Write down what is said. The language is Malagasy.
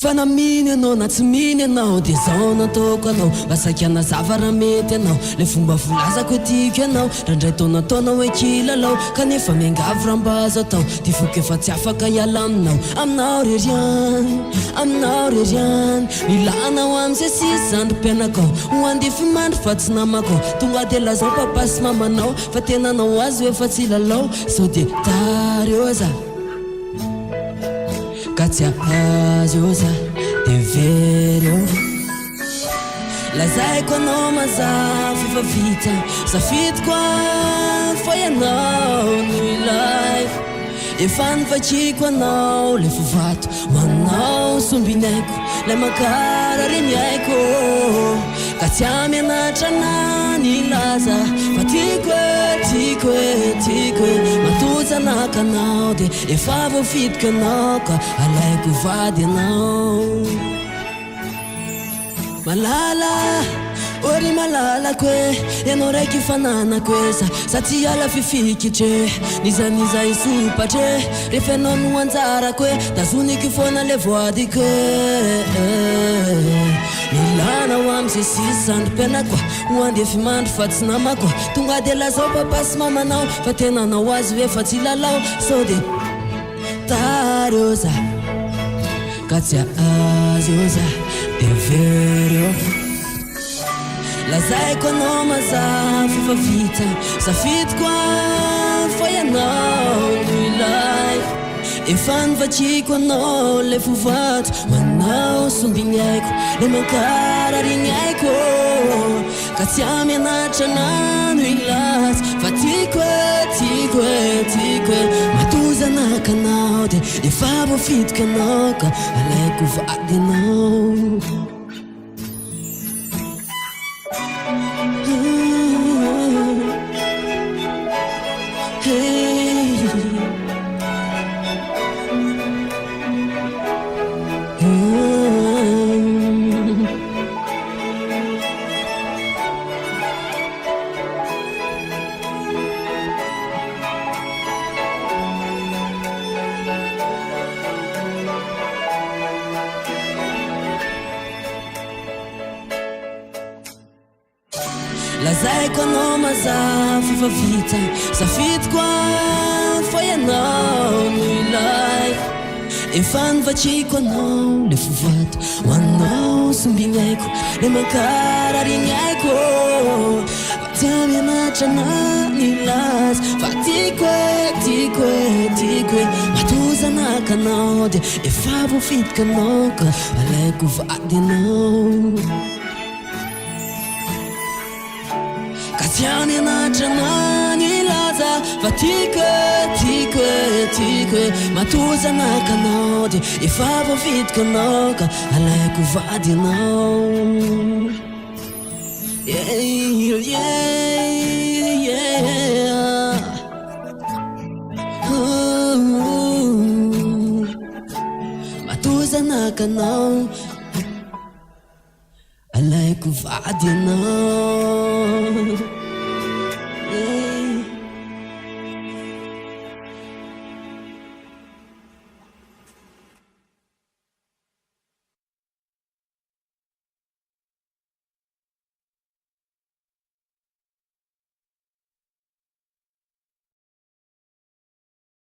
fanaminy anao na tsy miny anao dia zao nataoko anao vasakana zavara mety anao le fomba volazako tiako anao randray taonataonao hoe kilalao kanefa miangavy rambazo atao ty foko efa tsy afaka hiala aminao aminao reriany milanao am'zay sisy zandrom-pianakao ho andify mandry fa tsy namako tonga de lazao papa sy mamanao fa tenanao azy hoe fa tsy lalao sao de tary eo za Katia azoza de vero lazaiko anao mazafy fa vita safidiko foi anao ny life efa nivakiko anao le fovato manao sombinaiko le makara reny aiko ka tsy amianatra ny laza fa tiko matozanaka anao de efa voafidiko anao ka alaiko vady anao malala ori malalako ianao raiky fananako sa tsy ala fifikitry niza isopatry rehefa ianao no anjarako tazoniky foana le voadiko milanao am'zay sisy zandrom-pianako ho andefy mandry fa tsy namako tonga de lazao papa sy mamanao fa tenanao azy hoe fa tsy lalao sao de tary eo za ka tsy azy eo za de very eo lazaiko anao mazafy fa vita safidiko foi anao ny life efa nivakiko anao le fovato manao sombiny aiko le mankara riny aiko ka tsy amianatra no ilazy fa tiko matozanaka anao de efa voafidiko anao ka alaiko vady anao lazaiko anao mazafy fa vita safidiko foi anao ny life efa nivakiko anao le fovato manao sombiny aiko le mankara riny aiko ty amianatra ny lazy fa tiko matozanaka anao de efa voafidiko anao ka alaiko vady anao tsy amianatra ny laza fa tiko matozanaka anao de efa voafidiko anao ka alaiko vady anao matozanaka anao alaiko vady anao